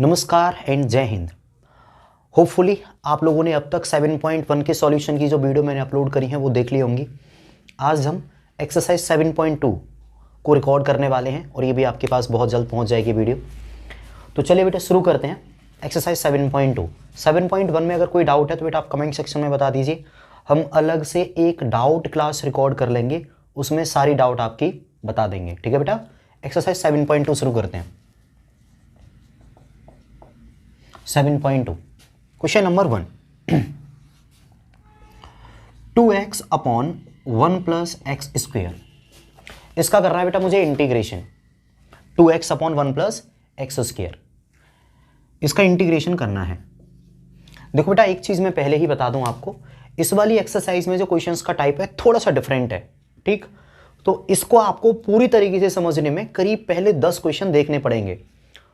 नमस्कार एंड जय हिंद। होपफुली आप लोगों ने अब तक 7.1 के सॉल्यूशन की जो वीडियो मैंने अपलोड करी है वो देख ली होंगी। आज हम एक्सरसाइज 7.2 को रिकॉर्ड करने वाले हैं और ये भी आपके पास बहुत जल्द पहुंच जाएगी वीडियो। तो चलिए बेटा शुरू करते हैं एक्सरसाइज 7.2। 7.1 में अगर कोई डाउट है तो बेटा आप कमेंट सेक्शन में बता दीजिए। हम अलग से एक डाउट क्लास रिकॉर्ड कर लेंगे, उसमें सारी डाउट आपकी बता देंगे। ठीक है बेटा, एक्सरसाइज 7.2 शुरू करते हैं। 7.2 question number 1। 2x upon 1 plus x square, इसका करना है बेटा मुझे integration. 2x upon 1 plus x square, इसका इंटीग्रेशन करना है। देखो बेटा एक चीज़ मैं पहले ही बता दूं आपको, इस वाली एक्सरसाइज में जो क्वेश्चंस का टाइप है थोड़ा सा डिफरेंट है। ठीक, तो इसको आपको पूरी तरीके से समझने में करीब पहले 10 क्वेश्चन देखने पड़ेंगे।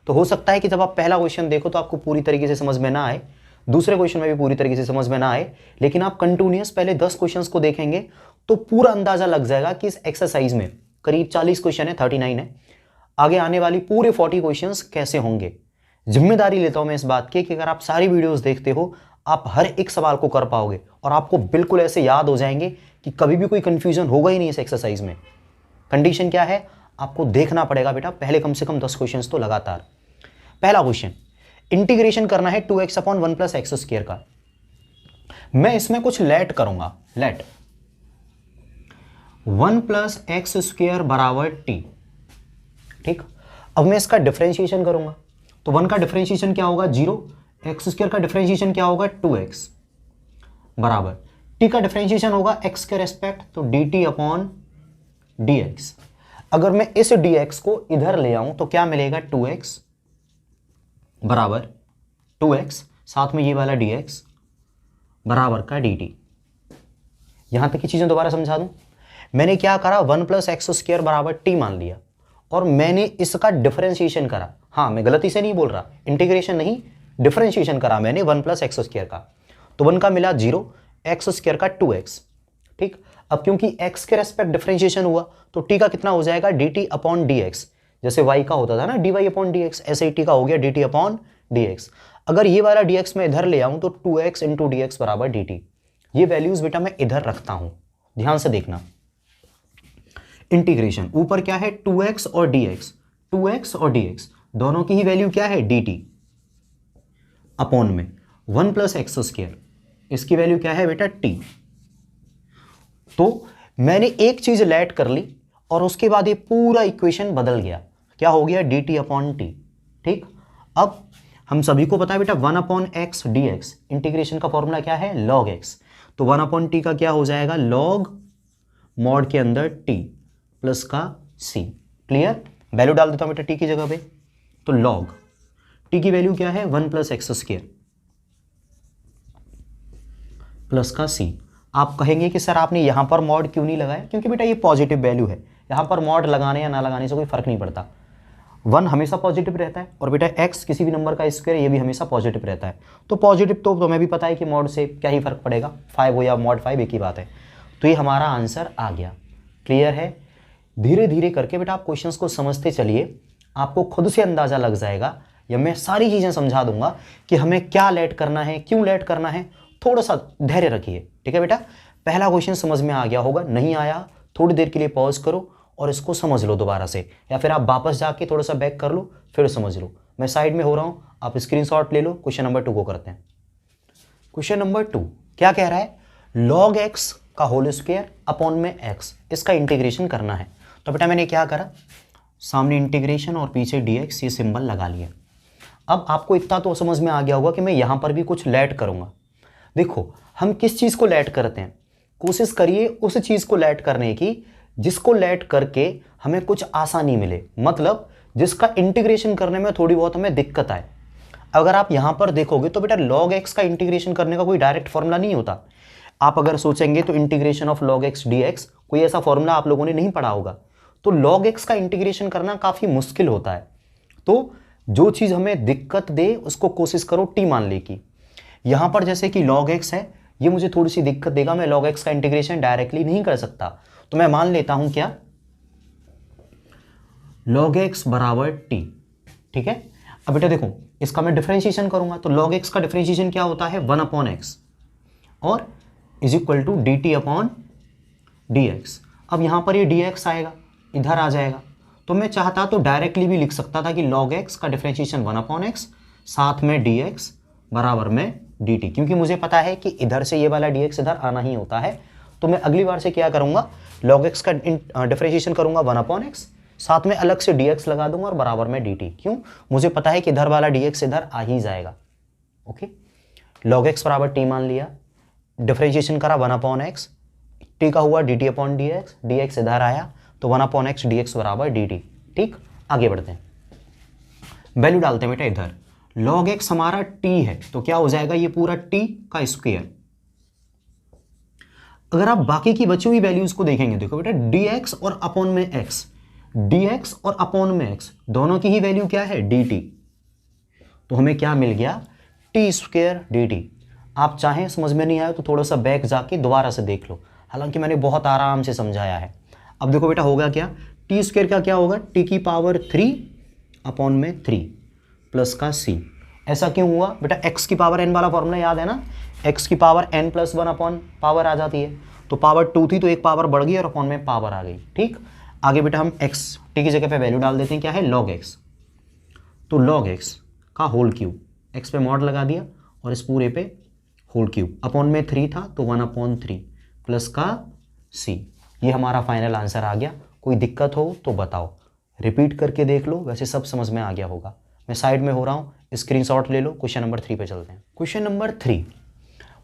तो हो सकता है कि जब आप पहला क्वेश्चन देखो तो आपको पूरी तरीके से समझ में ना आए, दूसरे क्वेश्चन में भी पूरी तरीके से समझ में ना आए, लेकिन आप कंटिन्यूअस पहले 10 क्वेश्चंस को देखेंगे तो पूरा अंदाजा लग जाएगा कि इस एक्सरसाइज में करीब 40 क्वेश्चन है, 39 है, आगे आने वाली पूरे 40 क्वेश्चंस कैसे होंगे। जिम्मेदारी लेता हूं मैं इस बात की कि अगर आप सारी वीडियोस देखते हो आप हर एक सवाल को कर पाओगे और आपको बिल्कुल ऐसे याद हो जाएंगे कि कभी भी कोई कंफ्यूजन होगा ही नहीं इस एक्सरसाइज में। कंडीशन क्या है, आपको देखना पड़ेगा बेटा पहले कम से कम 10 क्वेश्चंस तो लगातार। पहला क्वेश्चन, इंटीग्रेशन करना है 2x upon 1 plus x square का। मैं इसमें कुछ लेट करूंगा, लेट 1 प्लस एक्स स्क्वायर बराबर टी। ठीक, अब मैं इसका डिफरेंशिएशन करूंगा तो 1 का डिफरेंशिएशन क्या होगा 0, एक्स स्क्वायर का डिफरेंशिएशन क्या होगा 2x बराबर टी का डिफरेंशिएशन होगा x के रेस्पेक्ट तो dt अपॉन dx। अगर मैं इस dx को इधर ले आऊं तो क्या मिलेगा 2x बराबर 2x, साथ में ये वाला dx बराबर का dt। यहां तक की चीजें दोबारा समझा दूं। मैंने क्या करा, 1 प्लस एक्स स्क्वायर बराबर टी मान लिया और मैंने इसका डिफरेंशिएशन करा। हाँ, मैं गलती से नहीं बोल रहा, इंटीग्रेशन नहीं, डिफरेंशिएशन करा मैंने 1 प्लस एक्स स्क्वायर का। तो 1 का मिला 0, एक्स स्क्वायर का 2x। ठीक, अब क्योंकि x के रेस्पेक्ट डिफरेंशिएशन हुआ तो t का कितना हो जाएगा dt अपॉन dx। जैसे y का होता था ना dy अपॉन dx, ऐसे ही t का हो गया dt अपॉन dx। अगर ये वाला dx मैं इधर ले आऊं तो 2x इंटू dx बराबर dt। ये वैल्यूज बेटा मैं इधर रखता हूं, ध्यान से देखना। इंटीग्रेशन ऊपर क्या है 2x और dx, 2x और dx दोनों की ही वैल्यू क्या है dt अपॉन में 1 प्लस एक्स स्क्वायर, इसकी वैल्यू क्या है बेटा t। तो मैंने एक चीज लेट कर ली और उसके बाद ये पूरा इक्वेशन बदल गया, क्या हो गया dt अपॉन टी। ठीक, अब हम सभी को पता है बेटा 1 upon x d x, integration का फॉर्मूला क्या है log x। तो 1 अपॉन टी का क्या हो जाएगा log मॉड के अंदर t प्लस का c। क्लियर, वैल्यू डाल देता हूं बेटा t की जगह पे, तो log t की वैल्यू क्या है 1 प्लस एक्स स्क्वायर प्लस का c। आप कहेंगे कि सर आपने यहां पर मॉड क्यों नहीं लगाया, क्योंकि बेटा ये पॉजिटिव वैल्यू है, यहां पर मॉड लगाने या ना लगाने से कोई फर्क नहीं पड़ता। 1 हमेशा पॉजिटिव रहता है और बेटा x किसी भी नंबर का स्क्वायर ये भी हमेशा पॉजिटिव रहता है। तो पॉजिटिव तो तुम्हें भी पता है कि मॉड से क्या ही फर्क पड़ेगा, 5 हो या मॉड 5 एक ही बात है। तो ये हमारा आंसर आ गया। क्लियर है, धीरे धीरे करके बेटा आप क्वेश्चंस को समझते चलिए, आपको खुद से अंदाजा लग जाएगा या मैं सारी चीजें समझा दूंगा कि हमें क्या लेट करना है, क्यों लेट करना है। थोड़ा सा धैर्य रखिए। ठीक है बेटा, पहला क्वेश्चन समझ में आ गया होगा, नहीं आया थोड़ी देर के लिए पॉज करो और इसको समझ लो दोबारा से, या फिर आप वापस जाके थोड़ा सा बैक कर लो फिर समझ लो। मैं साइड में हो रहा हूं, आप स्क्रीनशॉट ले लो। क्वेश्चन नंबर 2 को करते हैं। क्वेश्चन नंबर 2 क्या कह रहा है, log x का होल स्क्वायर अपॉन में x, इसका इंटीग्रेशन करना है। तो बेटा मैंने क्या करा, सामने इंटीग्रेशन और पीछे dx ये सिंबल लगा लिया। अब आपको इतना तो समझ में आ गया होगा कि मैं यहां पर भी कुछ लेट करूंगा। देखो हम किस चीज को लेट करते हैं, कोशिश करिए उस चीज को लेट करने की जिसको लेट करके हमें कुछ आसानी मिले, मतलब जिसका इंटीग्रेशन करने में थोड़ी बहुत हमें दिक्कत आए। अगर आप यहां पर देखोगे तो बेटा log x का इंटीग्रेशन करने का कोई डायरेक्ट फॉर्मूला नहीं होता। आप अगर सोचेंगे तो integration of log x dx, कोई ऐसा फॉर्मूला आप लोगों ने नहीं पढ़ा होगा। तो log x का इंटीग्रेशन करना काफी मुश्किल होता है। तो जो चीज हमें दिक्कत दे उसको कोशिश करो t मान ले की। यहां पर जैसे कि log x है, ये मुझे थोड़ी सी दिक्कत देगा, मैं log x का इंटीग्रेशन डायरेक्टली नहीं कर सकता। तो मैं मान लेता हूं क्या log x बराबर t। ठीक है, अब बेटा देखो, इसका मैं डिफरेंशिएशन करूंगा तो log x का डिफरेंशिएशन क्या होता है 1/x और is equal to dt upon dx। अब यहाँ पर ये dx आएगा, इधर आ जाएगा, तो मैं चाहता तो डायरेक्टली भी लिख सकता था कि log x का डिफरेंशिएशन 1/x साथ में dx बराबर में dt, क्योंकि मुझे पता है कि इधर से ये वाला dx इधर आना ही होता है। तो मैं अगली बार से क्या करूंगा, log x का डिफरेंशिएशन करूंगा 1/x, साथ में अलग से dx लगा दूंगा और बराबर में dt। क्यों, मुझे पता है कि इधर वाला dx इधर आ ही जाएगा। ओके, log x बराबर t मान लिया, डिफरेंशिएशन करा 1/x, t का हुआ dt अपॉन dx, dx इधर आया तो 1/x dx बराबर dt। ठीक, आगे बढ़ते हैं, वैल्यू डालते हैं बेटा इधर। log x हमारा t है तो क्या हो जाएगा, ये पूरा t का स्क्वायर। अगर आप बाकी की बची हुई वैल्यूज को देखेंगे, देखो बेटा dx और अपॉन में x, dx और अपॉन में x दोनों की ही वैल्यू क्या है dt, तो हमें क्या मिल गया t स्क्वायर dt। आप चाहें समझ में नहीं आया तो थोड़ा सा बैक जाके दोबारा से देख लो, हालांकि मैंने बहुत आराम से समझाया है। अब देखो बेटा होगा क्या, टी स्क्वायर का क्या होगा t की पावर 3 अपॉन में 3 प्लस का c। ऐसा क्यों हुआ बेटा, x की पावर n वाला फॉर्मूला याद है ना, x की power n plus 1 upon power आ जाती है, तो पावर 2 थी तो एक पावर बढ़ गई और अपॉन में पावर आ गई। ठीक, आगे बेटा हम x t की जगह पे वैल्यू डाल देते हैं, क्या है log x, तो log x का होल क्यूब, x पे मॉड लगा दिया और इस पूरे पे होल क्यूब, अपॉन में 3 था तो 1/3 प्लस का c। ये हमारा फाइनल आंसर आ गया। कोई दिक्कत हो तो बताओ, रिपीट करके देख लो, वैसे सब समझ में आ गया होगा। मैं साइड में हो रहा हूँ, स्क्रीनशॉट ले लो। क्वेश्चन नंबर 3 पे चलते हैं। Question number 3,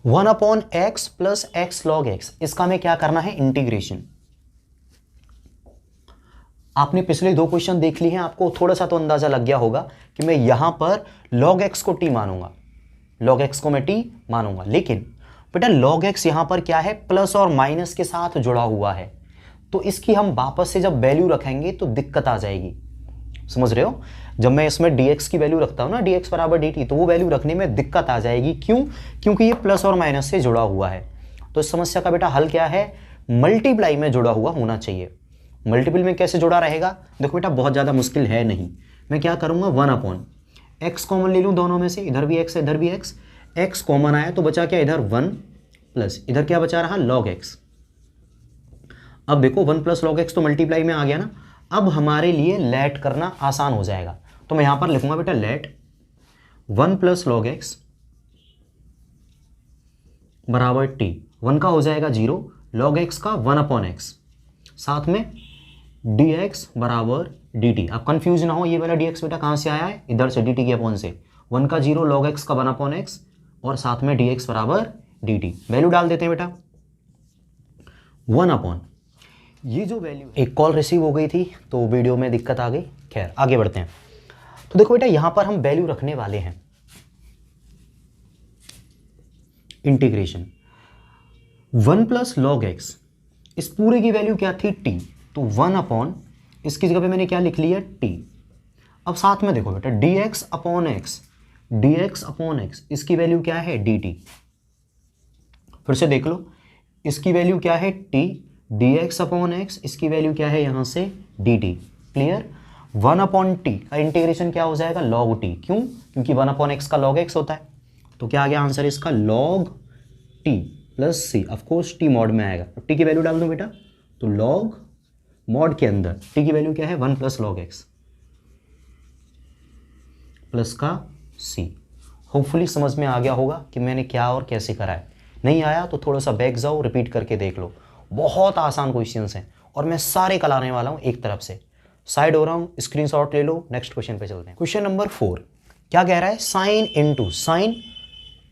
1/x plus x log x, इसका हमें क्या करना है, इंटीग्रेशन। आपने पिछले 2 क्वेश्चन देख लिए हैं, आपको थोड़ा सा तो अंदाजा लग गया होगा कि मैं यहां पर log x को t मानूंगा, log x को मैं t मानूंगा, लेकिन बेटा log x यहां पर क्या है, प्लस और माइनस के साथ जुड़ा हुआ है, तो इसकी हम वापस से जब वैल्यू रखेंगे तो दिक्कत आ जाएगी। समझ रहे हो, जब मैं इसमें dx की वैल्यू रखता हूं ना, dx बराबर dt, तो वो वैल्यू रखने में दिक्कत आ जाएगी। क्यों, क्योंकि ये प्लस और माइनस से जुड़ा हुआ है। तो इस समस्या का बेटा हल क्या है, मल्टीप्लाई में जुड़ा हुआ होना चाहिए। मल्टीपल में कैसे जुड़ा रहेगा, देखो बेटा बहुत ज़्यादा मुश्किल है नहीं। मैं क्या करूँगा, 1/x कॉमन ले लूँ दोनों में से, इधर भी x है इधर भी x कॉमन आया तो बचा क्या, इधर 1 प्लस इधर क्या बचा रहा, log x। अब देखो 1 प्लस log x तो मल्टीप्लाई में आ गया ना, अब हमारे लिए लेट करना आसान हो जाएगा। तो मैं यहां पर लिखूंगा बेटा लेट 1 प्लस log x बराबर t, 1 का हो जाएगा 0, log x का 1/x, साथ में dx बराबर dt। अब कंफ्यूज ना हो, ये वाला dx बेटा कहां से आया है, इधर से dt के अपॉन से, 1 का 0 log x का 1/x और साथ में dx बराबर dt। वैल्यू डाल देते हैं बेटा 1/, ये जो वैल्यू, एक कॉल रिसीव हो गई थी तो वीडियो में दिक्कत आ गई। खैर आगे बढ़ते हैं। तो देखो बेटा यहां पर हम वैल्यू रखने वाले हैं इंटीग्रेशन 1 प्लस log x, इस पूरे की वैल्यू क्या थी t, तो 1/, इसकी जगह पे मैंने क्या लिख लिया t। अब साथ में देखो बेटा dx अपॉन x, इसकी वैल्यू क्या है dt। फिर से देख लो, इसकी वैल्यू क्या है t, dx अपॉन x, इसकी वैल्यू क्या है यहां से dt। क्लियर, 1/t का इंटीग्रेशन क्या हो जाएगा, log t। क्यों, क्योंकि 1/x का log x होता है, तो क्या आ गया आंसर इसका, log t plus c। Of course t mod में आएगा, तो t की वैल्यू डाल दो बेटा, तो log मॉड के अंदर t की वैल्यू क्या है, 1 प्लस log x प्लस का c। होपफुली समझ में आ गया होगा कि मैंने क्या और कैसे करा है। नहीं आया तो थोड़ा सा बैक जाओ, रिपीट करके देख लो। बहुत आसान क्वेश्चंस हैं और मैं सारे कराने वाला हूं एक तरफ से। साइड हो रहा हूं, स्क्रीनशॉट ले लो। नेक्स्ट क्वेश्चन पे चलते हैं। क्वेश्चन नंबर 4 क्या कह रहा है, साइन इनटू साइन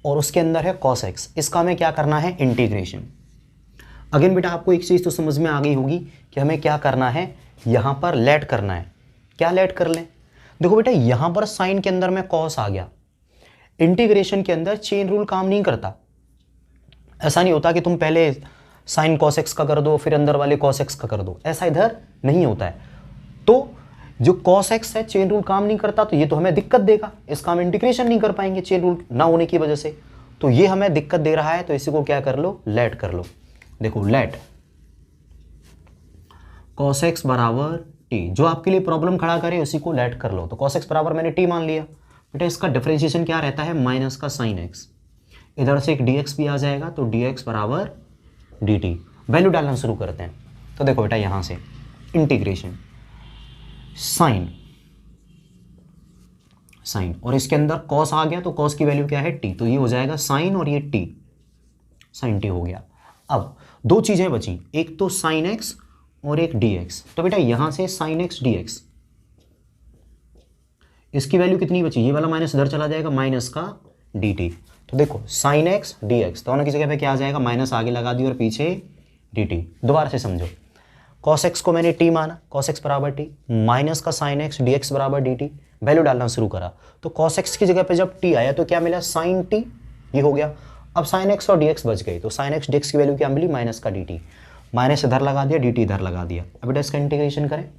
और उसके अंदर है cos x, इसका हमें क्या करना है, इंटीग्रेशन। अगेन बेटा आपको एक चीज तो समझ में आ गई होगी कि हमें क्या करना है, यहां पर लेट करना है। क्या लेट कर लें, देखो बेटा यहां पर साइन के अंदर में cos आ गया, इंटीग्रेशन के अंदर चेन रूल काम नहीं करता। ऐसा नहीं होता कि तुम पहले साइन cos x का कर दो फिर अंदर वाले cos x का कर दो, ऐसा इधर नहीं होता है। तो जो cos x है चेन रूल काम नहीं करता, तो ये तो हमें दिक्कत देगा, इसका हम इंटीग्रेशन नहीं कर पाएंगे चेन रूल ना होने की वजह से। तो ये हमें दिक्कत दे रहा है, तो इसी को क्या कर लो, लेट कर लो। देखो लेट cos x बराबर t, जो आपके लिए प्रॉब्लम खड़ा करे उसी को लेट कर लो। तो cos x बराबर मैंने t मान लिया, बेटा इसका डिफरेंशिएशन क्या रहता है, माइनस का साइन एक्स, इधर से एक dx भी आ जाएगा तो dx बराबर dt। वैल्यू डालना शुरू करते हैं। तो देखो बेटा यहाँ से इंटीग्रेशन साइन और इसके अंदर कॉस आ गया तो कॉस की वैल्यू क्या है t, तो ये हो जाएगा साइन और ये t, साइन t हो गया। अब दो चीजें बची, एक तो साइन x और एक dx। तो बेटा यहां से साइन x dx, इसकी वैल्यू कितनी बची, ये वाला माइनस इधर चला जाएगा, माइनस का dt। तो देखो साइन x dx दोनों की जगह पे क्या आ जाएगा, माइनस आगे लगा दी और पीछे dt। दोबारा से समझो, cos x को मैंने t माना, cos x बराबर t, माइनस का साइन x dx बराबर dt। वैल्यू डालना शुरू करा तो cos x की जगह पे जब t आया तो क्या मिला, साइन t, ये हो गया। अब साइन x और dx बच गई तो साइन x dx की वैल्यू क्या मिली, माइनस का dt, माइनस इधर लगा दिया, dt इधर लगा दिया। अब बेटा इसका इंटीग्रेशन करें,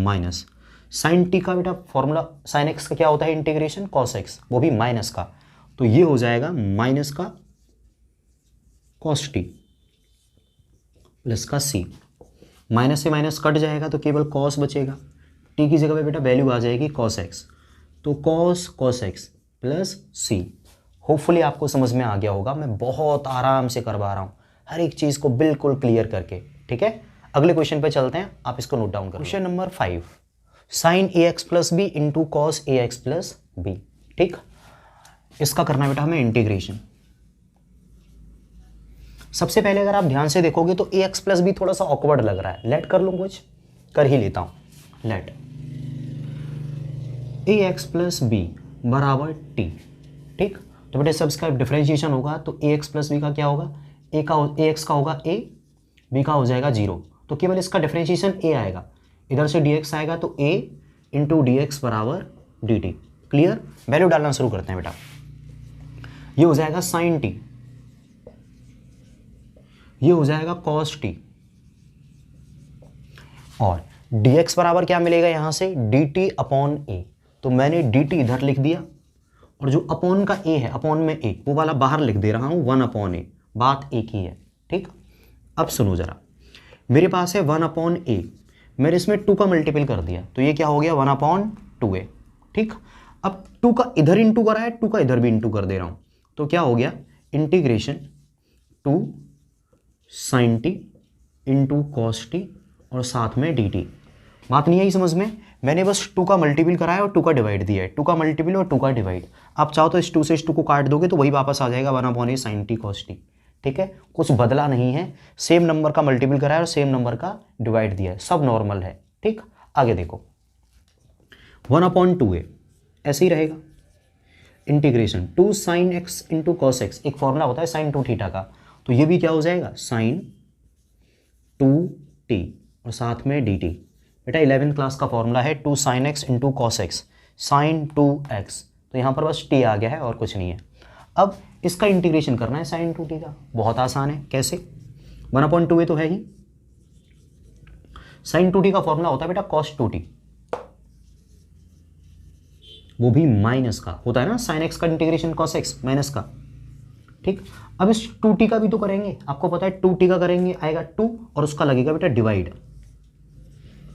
माइनस साइन t का बेटा फॉर्मूला, साइन x का क्या होता है इंटीग्रेशन, cos x, वो भी माइनस का, तो ये हो जाएगा माइनस का cos t प्लस का c, माइनस से माइनस कट जाएगा तो केवल cos बचेगा, t की जगह पे बेटा वैल्यू आ जाएगी cos x, तो cos x plus c। Hopefully आपको समझ में आ गया होगा, मैं बहुत आराम से करवा रहा हूँ हर एक चीज़ को बिल्कुल क्लियर करके, ठीक है। अगले क्वेश्चन पे चलते हैं, आप इसको नोट डाउन करो। Question number 5, sine a x plus b into cos a x plus b, ठीक। इसका करना है बेटा हमें इंटीग्रेशन। सबसे पहले अगर आप ध्यान से देखोगे तो ए एक्स प्लस बी थोड़ा सा ऑकवर्ड लग रहा है, लेट कर लूँ, कुछ कर ही लेता हूँ। लेट ए एक्स प्लस बी बराबर टी, ठीक। तो बेटा सब इसका डिफरेंशिएशन होगा तो ए एक्स प्लस बी का क्या होगा, ए एक्स का होगा ए, बी का हो जाएगा 0, तो केवल इसका डिफरेंशिएशन ए आएगा, इधर से dx आएगा तो a इंटू डी एक्स बराबर डी टी। क्लियर, वैल्यू डालना शुरू करते हैं बेटा। ये हो जाएगा साइन t, ये हो जाएगा कॉस t, और dx बराबर क्या मिलेगा यहां से, dt अपॉन a। तो मैंने dt इधर लिख दिया और जो अपॉन का a है, अपॉन में a, वो वाला बाहर लिख दे रहा हूं, 1 अपॉन a, बात एक ही है, ठीक। अब सुनो जरा, मेरे पास है 1 अपॉन a, मैंने इसमें 2 का मल्टीपल कर दिया तो ये क्या हो गया 1 अपॉन 2a, ठीक। अब 2 का इधर इंटू करा है, 2 का इधर भी इंटू कर दे रहा हूं, तो क्या हो गया integration 2 sine t into cos t और साथ में डी टी। बात नहीं आई समझ में, मैंने बस 2 का मल्टीपल कराया और 2 का डिवाइड दिया है, 2 का मल्टीपल और 2 का डिवाइड। आप चाहो तो इस 2 से इस 2 को काट दोगे तो वही वापस आ जाएगा 1 अपॉन ए साइन टी कॉस टी, ठीक है। कुछ बदला नहीं है, सेम नंबर का मल्टीपल कराया और सेम नंबर का डिवाइड दिया है, सब नॉर्मल है, ठीक। आगे देखो 1 अपॉन 2a ऐसे ही रहेगा, integration 2 sine x into cos x, एक फॉर्मूला होता है साइन 2 थीटा का, तो ये भी क्या हो जाएगा साइन 2t और साथ में dt। बेटा 11th क्लास का फॉर्मूला है 2 sine x into cos x, sine 2x, तो यहाँ पर बस t आ गया है और कुछ नहीं है। अब इसका इंटीग्रेशन करना है साइन 2t का, बहुत आसान है, कैसे, 1 अपॉन 2a तो है ही, साइन 2t का फॉर्मूला होता है बेटा कॉस 2t, वो भी माइनस का होता है ना, साइन एक्स का इंटीग्रेशन कॉस एक्स माइनस का, ठीक। अब इस 2t का भी तो करेंगे, आपको पता है 2t का करेंगे आएगा 2 और उसका लगेगा बेटा डिवाइड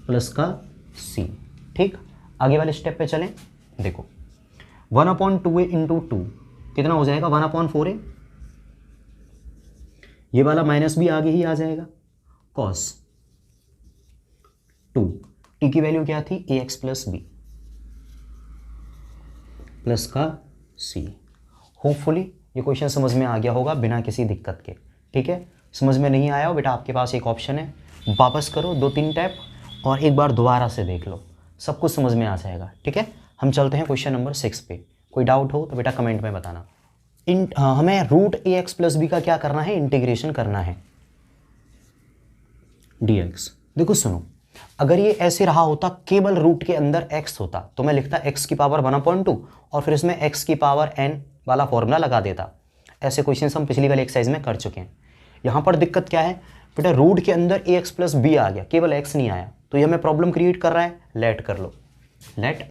प्लस का c, ठीक। आगे वाले स्टेप पे चलें, देखो 1 अपॉन 2a इंटू 2 कितना हो जाएगा 1 अपॉन 4a, ये वाला माइनस भी आगे ही आ जाएगा, कॉस 2, t की वैल्यू क्या थी ax प्लस बी प्लस का c। होपफुली ये क्वेश्चन समझ में आ गया होगा बिना किसी दिक्कत के, ठीक है। समझ में नहीं आया हो बेटा, आपके पास एक ऑप्शन है, वापस करो 2-3 टैप और एक बार दोबारा से देख लो, सब कुछ समझ में आ जाएगा, ठीक है। हम चलते हैं क्वेश्चन नंबर 6 पे, कोई डाउट हो तो बेटा कमेंट में बताना। हमें रूट ए एक्स प्लस बी का क्या करना है, इंटीग्रेशन करना है dx। देखो सुनो, अगर ये ऐसे रहा होता केवल रूट के अंदर x होता तो मैं लिखता x की पावर 1/2 और फिर इसमें x की पावर n वाला फॉर्मूला लगा देता। ऐसे क्वेश्चंस हम पिछली वाली एक्सरसाइज में कर चुके हैं। यहाँ पर दिक्कत क्या है बेटा, रूट के अंदर ए एक्स प्लस बी आ गया, केवल x नहीं आया, तो ये हमें प्रॉब्लम क्रिएट कर रहा है। लेट कर लो, लेट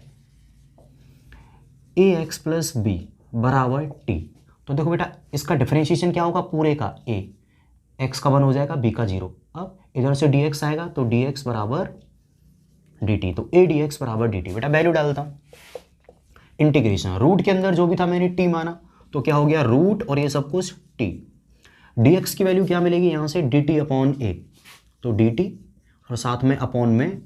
ए एक्स प्लस बी बराबर टी। तो देखो बेटा इसका डिफरेंशिएशन क्या होगा, पूरे का a, x का 1 हो जाएगा, b का 0। अब इधर से dx आएगा तो dx बराबर dt, तो a dx बराबर dt। बेटा वैल्यू डालता हूँ, इंटीग्रेशन, रूट के अंदर जो भी था मैंने टी माना, तो क्या हो गया रूट और ये सब कुछ टी। dx की वैल्यू क्या मिलेगी यहाँ से dt अपॉन ए, तो dt और साथ में अपॉन में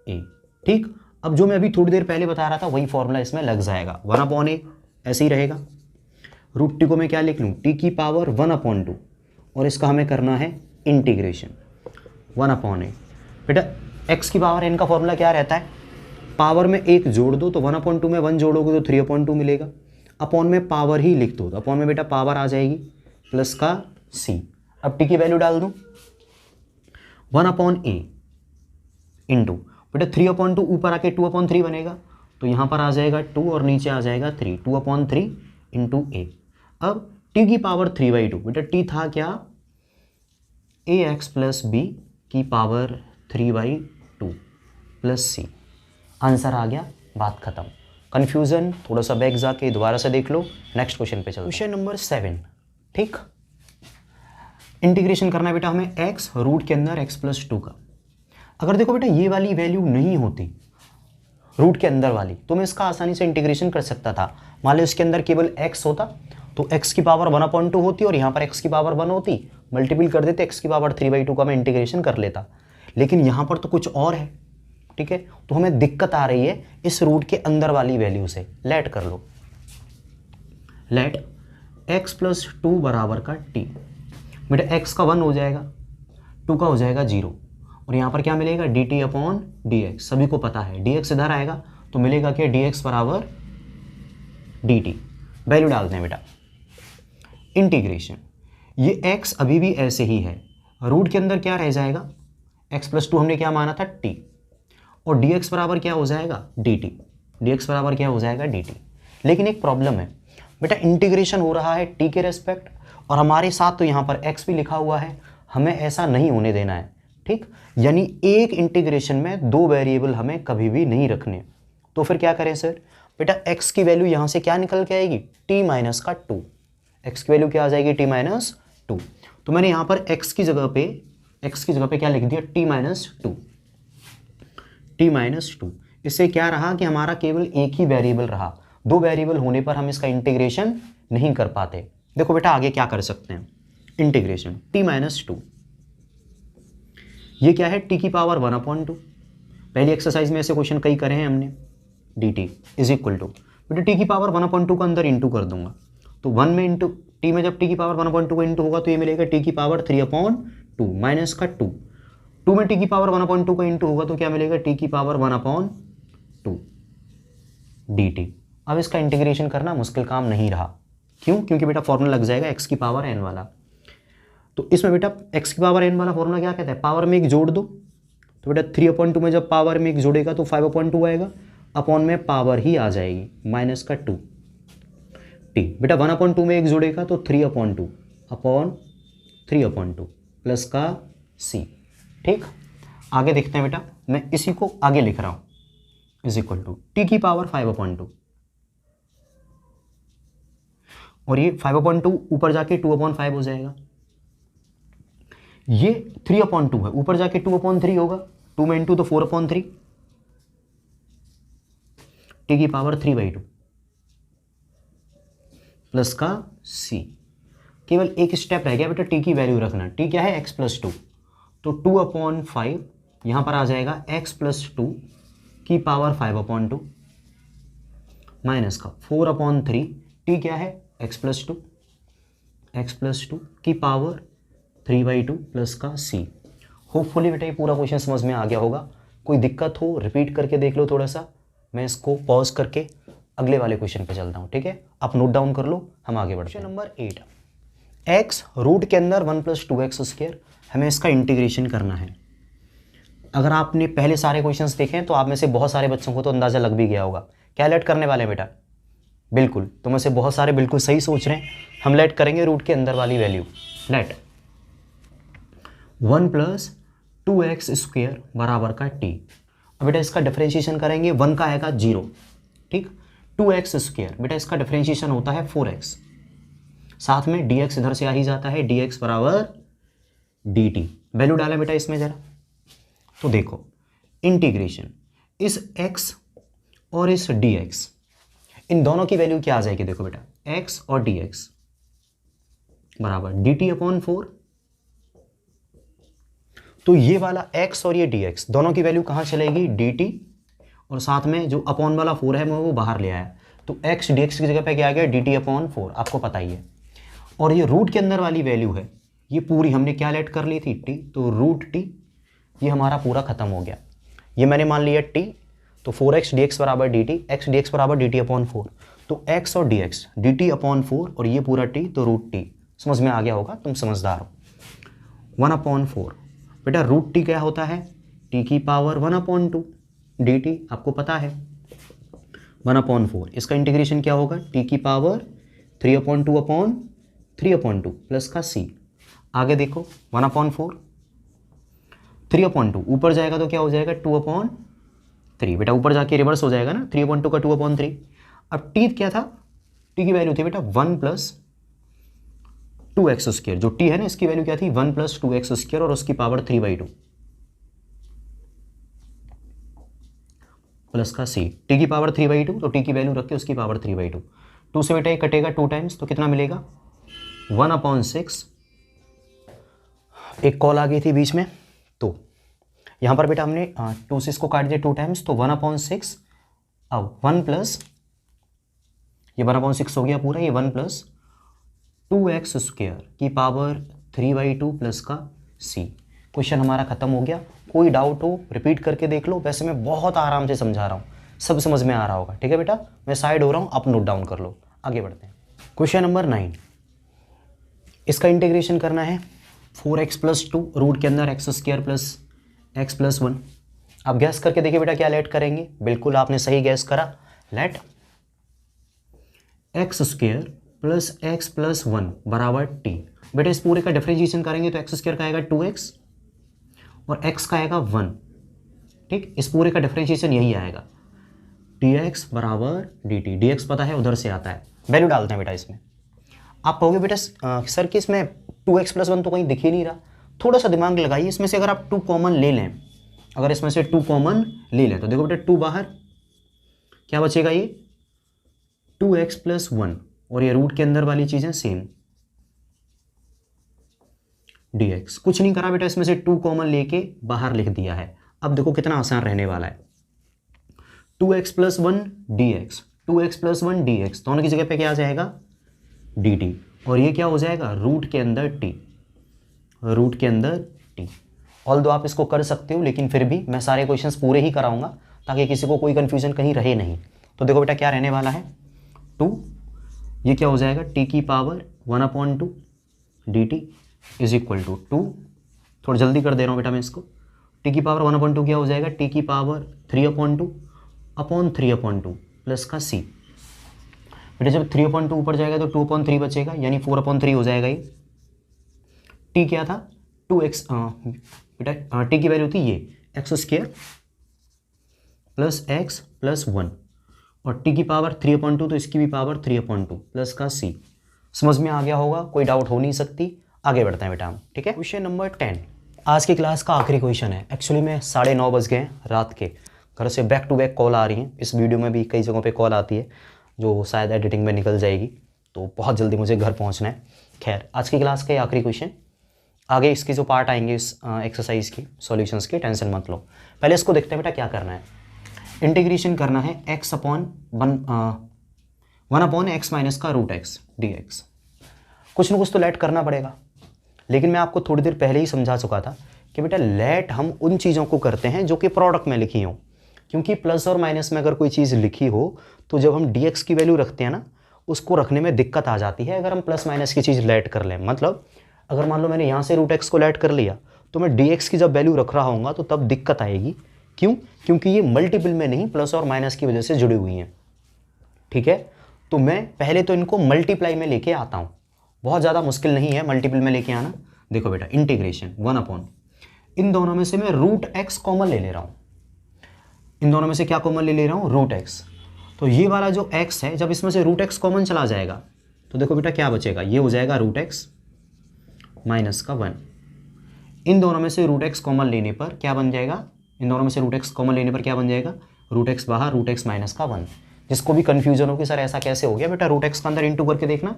ए। ठीक, अब जो मैं अभी थोड़ी देर पहले बता रहा था वही फॉर्मूला इसमें लग जाएगा, 1 अपॉन ए ऐसे ही रहेगा। रूट टी को मैं क्या लिख लूँ, टी की पावर 1/2, और इसका हमें करना है इंटीग्रेशन 1 अपॉन ए। बेटा एक्स की पावर एन का फॉर्मूला क्या रहता है, पावर में एक जोड़ दो तो 1/2 में 1 जोड़ोगे तो 3/2 मिलेगा, अपॉन में पावर ही लिख दो तो अपॉन में बेटा पावर आ जाएगी प्लस का सी। अब टी की वैल्यू डाल दूँ 1 अपॉन ए इंटू बेटा 3/2 ऊपर आके 2/3 बनेगा, तो यहाँ पर आ जाएगा 2 और नीचे आ जाएगा 3, 2/3 इंटू ए। अब टी की पावर 3/2, बेटा टी था क्या ए एक्स प्लस बी की पावर 3/2 प्लस सी। आंसर आ गया, बात खत्म। कन्फ्यूजन थोड़ा सा बैक जाके दोबारा से देख लो। नेक्स्ट क्वेश्चन पे चलो, क्वेश्चन नंबर 7। ठीक, इंटीग्रेशन करना है बेटा हमें x रूट के अंदर x+2 का। अगर देखो बेटा ये वाली वैल्यू नहीं होती रूट के अंदर वाली, तो मैं इसका आसानी से इंटीग्रेशन कर सकता था। मान लो इसके अंदर केवल x होता तो x की पावर 1/2 होती और यहाँ पर x की पावर 1 होती, मल्टीपल कर देते, x की पावर 3/2 का मैं इंटीग्रेशन कर लेता। लेकिन यहाँ पर तो कुछ और है, ठीक है, तो हमें दिक्कत आ रही है इस रूट के अंदर वाली वैल्यू से। लेट कर लो, लेट x+2 बराबर का t। बेटा x का 1 हो जाएगा, 2 का हो जाएगा 0, और यहाँ पर क्या मिलेगा dt अपॉन dx। सभी को पता है dx इधर आएगा तो मिलेगा कि dx बराबर dt। वैल्यू डालते हैं बेटा, इंटीग्रेशन, ये x अभी भी ऐसे ही है, रूट के अंदर क्या रह जाएगा x+2 हमने क्या माना था t, और dx बराबर क्या हो जाएगा dt, dx बराबर क्या हो जाएगा dt। लेकिन एक प्रॉब्लम है बेटा, इंटीग्रेशन हो रहा है t के रेस्पेक्ट और हमारे साथ तो यहाँ पर x भी लिखा हुआ है, हमें ऐसा नहीं होने देना है। ठीक, यानी एक इंटीग्रेशन में दो वेरिएबल हमें कभी भी नहीं रखने। तो फिर क्या करें सर, बेटा x की वैल्यू यहाँ से क्या निकल के आएगी t माइनस का 2, x की वैल्यू क्या आ जाएगी t माइनस 2। तो मैंने यहाँ पर x की जगह पे क्या लिख दिया t माइनस 2। इससे क्या रहा कि हमारा केवल एक ही वेरिएबल रहा, दो वेरिएबल होने पर हम इसका इंटीग्रेशन नहीं कर पाते। देखो बेटा आगे क्या कर सकते हैं, इंटीग्रेशन t माइनस 2, ये क्या है t की पावर 1/2। पहली एक्सरसाइज में ऐसे क्वेश्चन कई करे हैं हमने। dt इज इक्वल टू, बेटा t की पावर 1/2 का अंदर इंटू कर दूंगा, तो 1 में इंटू t में जब t की पावर 1/2 का इंटू होगा तो ये मिलेगा t की पावर 3/2 माइनस का 2, 2 में t की पावर 1/2 का इंटू होगा तो क्या मिलेगा t की पावर 1/2 dt। अब इसका इंटीग्रेशन करना मुश्किल काम नहीं रहा, क्यों, क्योंकि बेटा फॉर्मूला लग जाएगा x की पावर n वाला। तो इसमें बेटा x की पावर n वाला फॉर्मूला क्या कहता है, पावर में एक जोड़ दो, तो बेटा 3/2 में जब पावर में एक जोड़ेगा तो 5/2 आएगा, अपॉन में पावर ही आ जाएगी माइनस का 2 t। बेटा 1/2 में एक जोड़ेगा तो 3/2 अपॉन 3/2 प्लस का c। ठीक, आगे देखते हैं बेटा, मैं इसी को आगे लिख रहा हूं, इज इक्वल टू t की पावर 5/2, और ये 5/2 ऊपर जाके 2/5 हो जाएगा, ये 3/2 है, ऊपर जाके 2/3 होगा, 2 में इंटू तो 4/3, t की पावर 3/2 प्लस का c। केवल एक स्टेप रह गया बेटा t की वैल्यू रखना। t क्या है x+2, तो 2/5 यहां पर आ जाएगा x+2 की पावर 5/2 माइनस का 4/3, t क्या है x+2 की पावर 3/2 प्लस का c। होपफुली बेटा ये पूरा क्वेश्चन समझ में आ गया होगा। कोई दिक्कत हो रिपीट करके देख लो थोड़ा सा, मैं इसको पॉज करके अगले वाले क्वेश्चन पे चलता हूँ। ठीक है, आप नोट डाउन कर लो, हम आगे बढ़ते हैं। नंबर 8, x रूट के अंदर 1 + 2x², हमें इसका इंटीग्रेशन करना है। अगर आपने पहले सारे क्वेश्चंस देखे हैं तो आप में से बहुत सारे बच्चों को तो अंदाजा लग भी गया होगा क्या लेट करने वाले हैं बेटा। बिल्कुल, तो में से बहुत सारे बिल्कुल सही सोच रहे हैं, हम लेट करेंगे रूट के अंदर वाली वैल्यू। लेट 1 + 2x² बराबर का t। अब बेटा इसका डिफरेंशिएशन करेंगे, 1 का आएगा 0, ठीक, 2x² बेटा इसका डिफरेंशिएशन होता है 4x, साथ में dx इधर से आ ही जाता है, dx बराबर dt। वैल्यू डाला बेटा इसमें जरा, तो देखो इंटीग्रेशन इस x और इस dx, इन दोनों की वैल्यू क्या आ जाएगी, देखो बेटा, x और dx बराबर dt अपॉन 4। तो ये वाला x और ये dx दोनों की वैल्यू कहाँ चलेगी, dt, और साथ में जो अपॉन वाला 4 है मैं वो बाहर ले आया, तो x dx की जगह पे क्या आ गया, dt अपॉन 4, आपको पता ही है। और ये रूट के अंदर वाली वैल्यू है, ये पूरी हमने क्या लेट कर ली थी, t, तो रूट t, ये हमारा पूरा खत्म हो गया। ये मैंने मान लिया t, तो 4x dx बराबर dt, x dx बराबर dt अपॉन 4, तो x और dx dt अपॉन 4 और ये पूरा t, तो रूट t। समझ में आ गया होगा, तुम समझदार हो। 1 अपॉन 4, बेटा रूट t क्या होता है, t की पावर 1 अपॉन 2 dt, आपको पता है 1 अपॉन 4। इसका इंटीग्रेशन क्या होगा, t की power 3 upon 2 upon 3 upon 2 plus का c। आगे देखो 1 अपॉन 4, 3 अपॉन 2 ऊपर जाएगा तो क्या हो जाएगा, 2 अपॉन 3। बेटा ऊपर जाके रिवर्स हो जाएगा ना, 3 अपॉन 2 का 2 अपॉन 3। अब t क्या था, t की वैल्यू थी बेटा 1 प्लस 2x स्क्वायर, जो t है ना इसकी वैल्यू क्या थी, 1 प्लस 2x स्क्वायर और उसकी पावर 3/2 प्लस का c। t की पावर 3/2, तो t की वैल्यू रख के उसकी पावर 3/2। 2 से बेटा ये कटेगा 2 टाइम्स, तो कितना मिलेगा 1 अपॉन 6। एक कॉल आ गई थी बीच में, तो यहाँ पर बेटा हमने 2 से इसको काट दिया 2 टाइम्स, तो 1 अपॉन 6। अब 1 प्लस ये 1 अपॉन 6 हो गया पूरा, ये 1 प्लस 2x स्क्वायर की पावर 3/2 प्लस का c। क्वेश्चन हमारा खत्म हो गया। कोई डाउट हो रिपीट करके देख लो, वैसे मैं बहुत आराम से समझा रहा हूँ, सब समझ में आ रहा होगा। ठीक है बेटा, मैं साइड हो रहा हूँ, आप नोट डाउन कर लो। आगे बढ़ते हैं, क्वेश्चन नंबर 9। इसका इंटीग्रेशन करना है 4x प्लस 2 रूट के अंदर x square plus x plus 1। आप गैस करके देखिए बेटा क्या लेट करेंगे, बिल्कुल आपने सही गैस करा, let x square plus x plus 1 बराबर t। बेटा इस पूरे का डिफरेंशिएशन करेंगे तो x स्क्वायर का आएगा 2x और x का आएगा 1। ठीक, इस पूरे का डिफरेंशिएशन यही आएगा, dx बराबर dt। dx पता है उधर से आता है, वैल्यू डालते हैं बेटा इसमें। आप कहोगे बेटा सर कि इसमें 2x प्लस 1 तो कहीं दिख ही नहीं रहा, थोड़ा सा दिमाग लगाइए। इसमें से अगर आप 2 कॉमन ले लें, अगर इसमें से 2 कॉमन ले लें तो देखो बेटा 2 बाहर, क्या बचेगा, ये 2x प्लस 1 और ये रूट के अंदर वाली चीजें सेम, dx। कुछ नहीं करा बेटा, इसमें से 2 कॉमन लेके बाहर लिख दिया है। अब देखो कितना आसान रहने वाला है, 2x plus 1 dx, 2x plus 1 dx, दोनों की जगह पे क्या आ जाएगा, dt, और ये क्या हो जाएगा, रूट के अंदर t, रूट के अंदर t। ऑल दो आप इसको कर सकते हो, लेकिन फिर भी मैं सारे क्वेश्चंस पूरे ही कराऊंगा ताकि किसी को कोई कंफ्यूजन कहीं रहे नहीं। तो देखो बेटा क्या रहने वाला है, 2, ये क्या हो जाएगा, t की power 1 upon 2 dt is equal to 2। थोड़ा जल्दी कर दे रहा हूँ बेटा मैं इसको, t की पावर 1 अपॉन 2 क्या हो जाएगा, t की power 3 upon 2 upon 3 upon 2 plus का c। बेटा जब 3 अपॉन 2 ऊपर जाएगा तो 2 अपॉन 3 बचेगा, यानी 4 अपॉन 3 हो जाएगा ये। t क्या था, 2x, बेटा t की वैल्यू थी ये x square plus x plus 1 और t की पावर 3 अपॉन 2, तो इसकी भी पावर 3 अपॉन 2 प्लस का c। समझ में आ गया होगा, कोई डाउट हो नहीं सकती। आगे बढ़ते हैं बेटा हम, ठीक है। क्वेश्चन नंबर 10 आज की क्लास का आखिरी क्वेश्चन है। एक्चुअली में 9:30 बज गए रात के, घर से बैक टू बैक कॉल आ रही हैं। इस वीडियो में भी कई जगहों पे कॉल आती है जो शायद एडिटिंग में निकल जाएगी, तो बहुत जल्दी मुझे घर पहुंचना है। खैर आज की क्लास का आखिरी क्वेश्चन, आगे इसके जो पार्ट आएंगे इस एक्सरसाइज की सॉल्यूशंस की, टेंशन मत लो। पहले इसको देखते हैं बेटा क्या करना है। इंटीग्रेशन करना है x upon 1 upon x minus का रूट एक्स dx। कुछ ना कुछ तो लेट करना पड़ेगा, लेकिन मैं आपको थोड़ी देर पहले ही समझा चुका था कि बेटा लेट हम उन चीज़ों को करते हैं जो कि प्रोडक्ट में लिखी हो, क्योंकि प्लस और माइनस में अगर कोई चीज़ लिखी हो तो जब हम dx की वैल्यू रखते हैं ना, उसको रखने में दिक्कत आ जाती है अगर हम प्लस माइनस की चीज़ लेट कर लें। मतलब अगर मान लो मैंने यहाँ से रूट एक्स को लेट कर लिया तो मैं dx की जब वैल्यू रख रहा हूँगा तो तब दिक्कत आएगी। क्यों? क्योंकि ये मल्टीपल में नहीं, प्लस और माइनस की वजह से जुड़ी हुई हैं। ठीक है, तो मैं पहले तो इनको मल्टीप्लाई में लेके आता हूँ, बहुत ज़्यादा मुश्किल नहीं है मल्टीपल में लेके आना। देखो बेटा इंटीग्रेशन 1 अपॉन, इन दोनों में से मैं रूट एक्स कॉमन ले रहा हूँ, इन दोनों में से क्या कॉमन ले रहा हूँ, रूट एक्स। तो ये वाला जो x है, जब इसमें से रूट एक्स कॉमन चला जाएगा तो देखो बेटा क्या बचेगा, ये हो जाएगा रूट एक्स माइनस का 1। इन दोनों में से रूट एक्स कॉमन लेने पर क्या बन जाएगा, इन दोनों में से रूट एक्स कॉमन लेने पर क्या बन जाएगा, रूट एक्स बाहर, रूट एक्स माइनस का 1। जिसको भी कन्फ्यूजन हो कि सर ऐसा कैसे हो गया, बेटा रूट एक्स का अंदर इंटू करके देखना,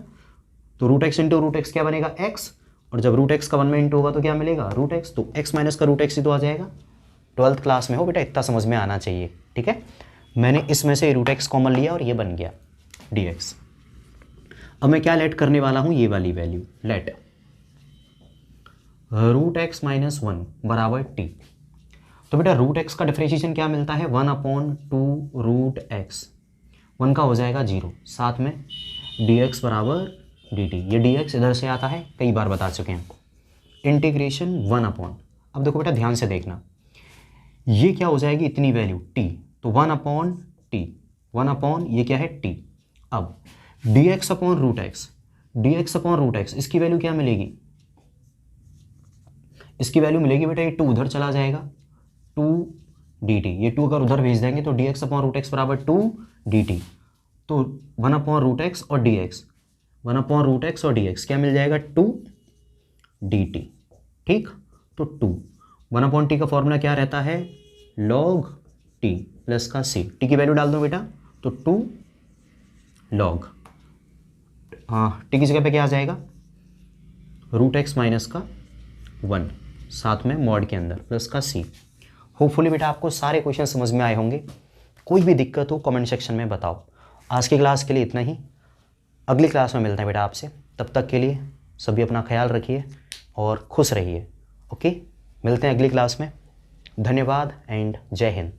तो root x into root x क्या बनेगा एक्स, और जब रूट एक्स का 1 में इंटू होगा तो क्या मिलेगा रूट एक्स, तो एक्स माइनस का रूट एक्स ही तो आ जाएगा। 12th क्लास में हो बेटा, इतना समझ में आना चाहिए, ठीक है। मैंने इसमें से रूट एक्स कॉमन लिया और ये बन गया डी एक्स। अब मैं क्या लेट करने वाला हूँ, ये वाली value let root x minus 1 बराबर टी। तो बेटा रूट एक्स का डिफरेंशिएशन क्या मिलता है 1/2 रूट एक्स, 1 का हो जाएगा 0, साथ में डी एक्स बराबर डी टी। ये डी एक्स इधर से आता है, कई बार बता चुके हैं, इंटीग्रेशन 1/। अब देखो बेटा ध्यान से देखना, ये क्या हो जाएगी इतनी वैल्यू टी, तो 1/t, 1/ ये क्या है टी। अब d x upon root x, d x upon root x, इसकी वैल्यू क्या मिलेगी, इसकी वैल्यू मिलेगी बेटा ये 2 उधर चला जाएगा 2 dt, ये 2 अगर उधर भेज देंगे तो d x upon root x बराबर 2 dt, तो 1/√x और dx, 1/√x और dx क्या मिल जाएगा 2 dt, ठीक। तो 2 1/t का फॉर्मूला क्या रहता है log t प्लस का c, t की वैल्यू डाल दो बेटा, तो 2 log, हाँ t की जगह पे क्या आ जाएगा रूट एक्स माइनस का 1, साथ में मॉड के अंदर प्लस का c। होपफुली बेटा आपको सारे क्वेश्चन समझ में आए होंगे, कोई भी दिक्कत हो कमेंट सेक्शन में बताओ। आज की क्लास के लिए इतना ही, अगली क्लास में मिलते हैं बेटा आपसे, तब तक के लिए सभी अपना ख्याल रखिए और खुश रहिए। ओके, मिलते हैं अगली क्लास में। धन्यवाद एंड जय हिंद।